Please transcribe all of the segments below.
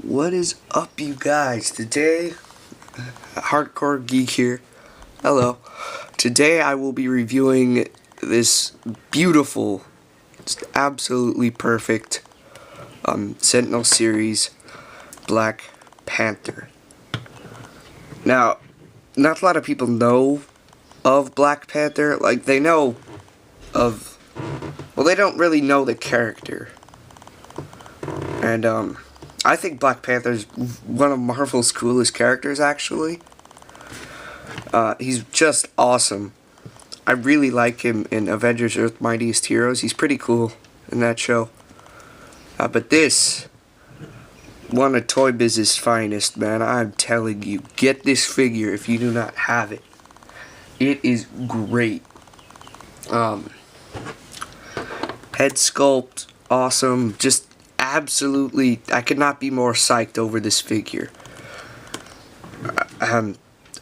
What is up, you guys? Today, Hardcore Geek here. Hello. Today I will be reviewing this beautiful, just absolutely perfect Sentinel series, Black Panther. Now, not a lot of people know of Black Panther. Like, they know of, well, they don't really know the character. And, I think Black Panther is one of Marvel's coolest characters, actually. He's just awesome. I really like him in Avengers Earth's Mightiest Heroes. He's pretty cool in that show. But this, one of Toy Biz's finest, man. I'm telling you, get this figure if you do not have it. It is great. Head sculpt, awesome. Just absolutely, I could not be more psyched over this figure.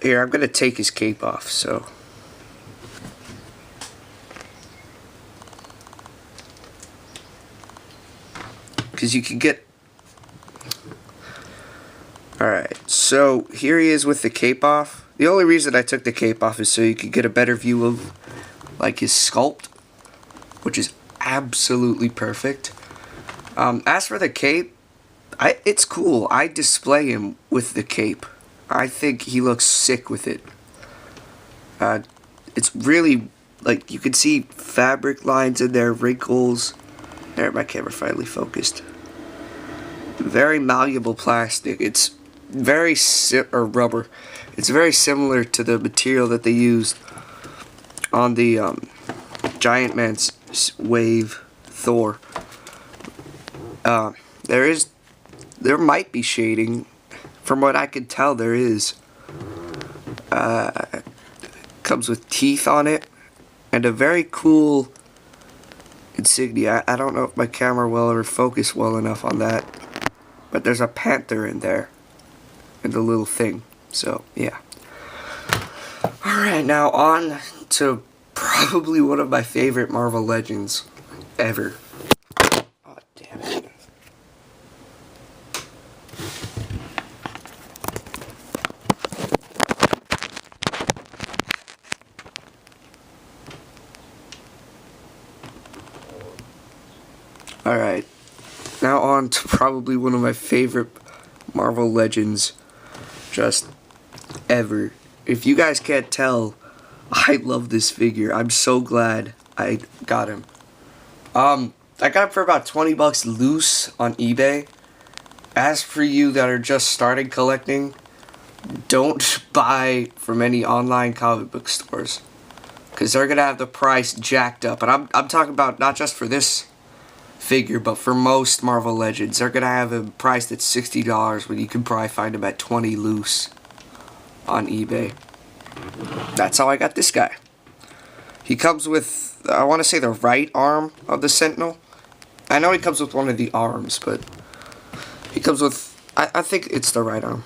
Here, I'm gonna take his cape off, so. Because you can get. Alright, so here he is with the cape off. The only reason I took the cape off is so you could get a better view of, like, his sculpt, which is absolutely perfect. As for the cape, it's cool. I display him with the cape. I think he looks sick with it. It's really, like, you can see fabric lines in there, wrinkles. There, my camera finally focused. Very malleable plastic. It's very or rubber. It's very similar to the material that they used on the Giant Man's Wave Thor. There might be shading. From what I can tell, there is. Comes with teeth on it and a very cool insignia. I don't know if my camera will ever focus well enough on that, but there's a panther in there and the little thing. So yeah. Alright, now on to probably one of my favorite Marvel Legends ever. Oh, damn it. Alright, now on to probably one of my favorite Marvel Legends just ever. If you guys can't tell, I love this figure. I'm so glad I got him. I got him for about 20 bucks loose on eBay. As for you that are just starting collecting, don't buy from any online comic book stores, because they're gonna have the price jacked up. And I'm talking about not just for this figure, but for most Marvel Legends, they're gonna have a price that's $60 when you can probably find them at 20 loose on eBay. That's how I got this guy. He comes with, I want to say, the right arm of the Sentinel. I know he comes with one of the arms, but he comes with, I think it's the right arm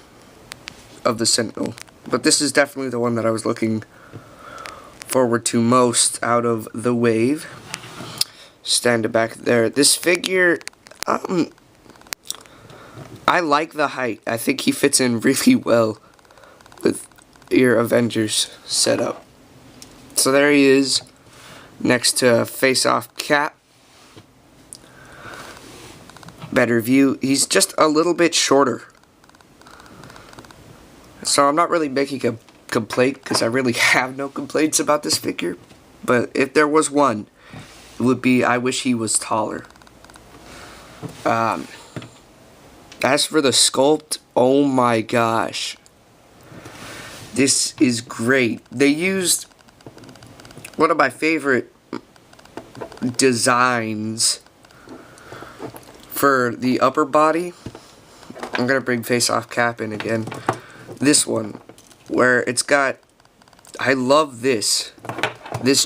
of the Sentinel. But this is definitely the one that I was looking forward to most out of the wave. Stand it back there. This figure, I like the height. I think he fits in really well with your Avengers setup. So there he is, next to Face-Off Cap. Better view. He's just a little bit shorter. So I'm not really making a complaint, because I really have no complaints about this figure. But if there was one, it would be, I wish he was taller. As for the sculpt, oh my gosh. This is great. They used one of my favorite designs for the upper body. I'm gonna bring Face-Off Cap in again. This one, where it's got, I love this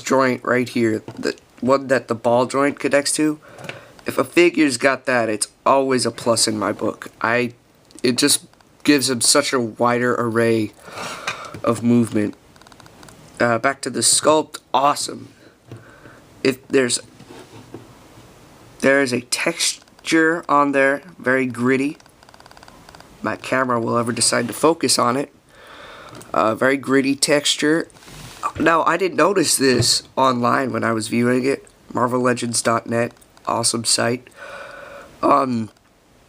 joint right here, the one that the ball joint connects to. If a figure's got that, it's always a plus in my book. It just gives him such a wider array of movement. Back to the sculpt, awesome. If there is a texture on there, very gritty. my camera will ever decide to focus on it. Very gritty texture. Now, I didn't notice this online when I was viewing it. MarvelLegends.net, awesome site.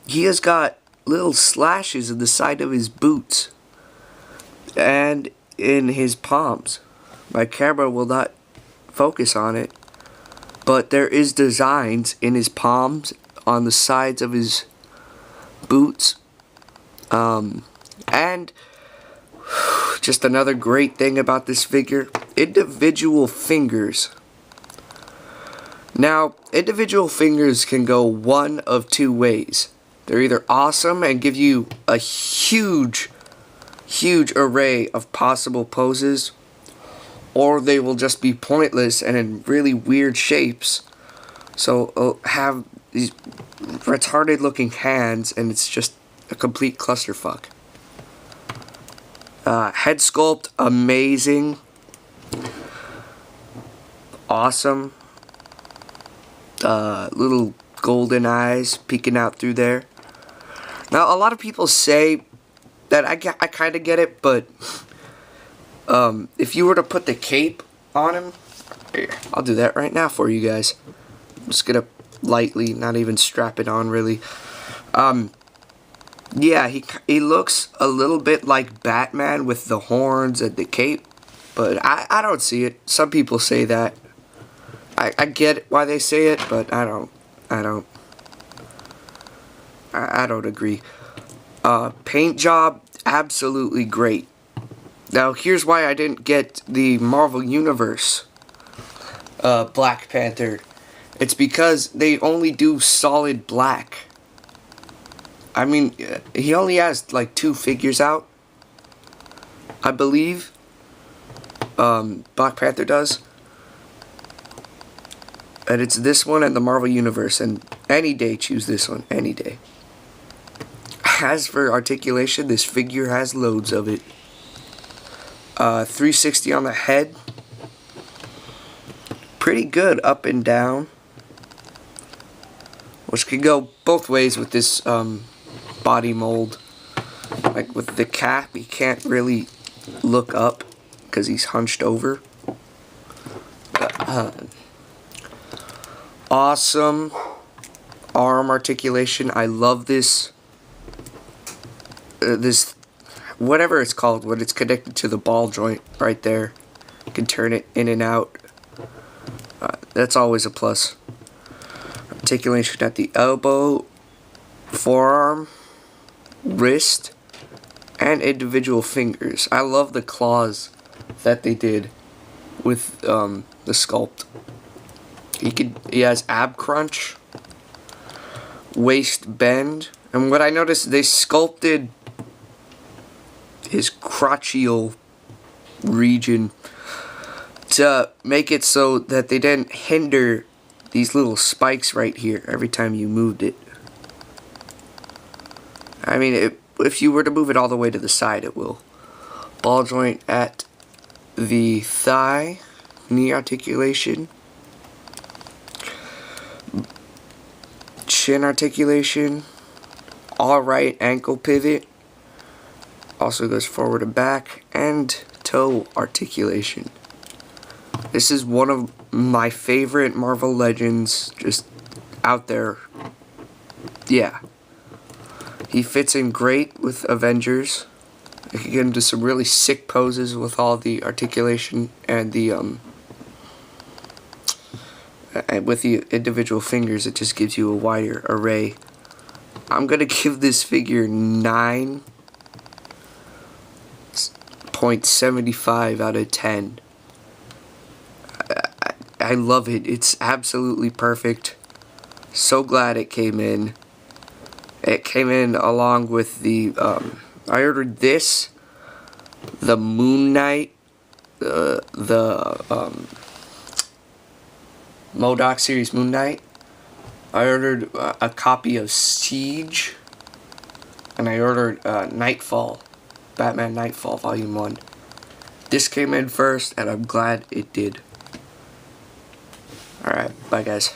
He has got little slashes in the side of his boots and in his palms. My camera will not focus on it, but there is designs in his palms, on the sides of his boots, and just another great thing about this figure, individual fingers. Now, individual fingers can go one of two ways. They're either awesome and give you a huge array of possible poses, or they will just be pointless and in really weird shapes. So have these retarded looking hands and it's just a complete clusterfuck. Head sculpt, amazing. Awesome. Little golden eyes peeking out through there. Now, a lot of people say that I kind of get it, but if you were to put the cape on him, here, I'll do that right now for you guys. I'm just gonna lightly, not even strap it on really. Yeah, he looks a little bit like Batman with the horns and the cape, but I don't see it. Some people say that. I get why they say it, but I don't agree. Paint job, absolutely great. Now, here's why I didn't get the Marvel Universe Black Panther. It's because they only do solid black. I mean, he only has like 2 figures out, I believe. Black Panther does. And it's this one and the Marvel Universe, and any day choose this one, any day. As for articulation, this figure has loads of it. 360 on the head. Pretty good up and down. Which can go both ways with this body mold. Like with the cap, he can't really look up because he's hunched over. Awesome arm articulation. I love this. This, whatever it's called, when it's connected to the ball joint right there. You can turn it in and out. That's always a plus. Articulation at the elbow, forearm, wrist, and individual fingers. I love the claws that they did with the sculpt. He has ab crunch, waist bend, and what I noticed, they sculpted his crotchial region to make it so that they didn't hinder these little spikes right here every time you moved it. I mean, if you were to move it all the way to the side, it will. Ball joint at the thigh, knee articulation, chin articulation, all right ankle pivot, also goes forward and back, and toe articulation. This is one of my favorite Marvel Legends just out there. Yeah. He fits in great with Avengers. You can get into some really sick poses with all the articulation and the and with the individual fingers. It just gives you a wider array. I'm gonna give this figure 9.75 out of 10. I love it. It's absolutely perfect. So glad it came in. It came in along with the I ordered this, the Moon Knight, the MODOK series Moon Knight. I ordered a copy of Siege, and I ordered Nightfall, Batman Nightfall Volume 1. This came in first, and I'm glad it did. Alright, bye guys.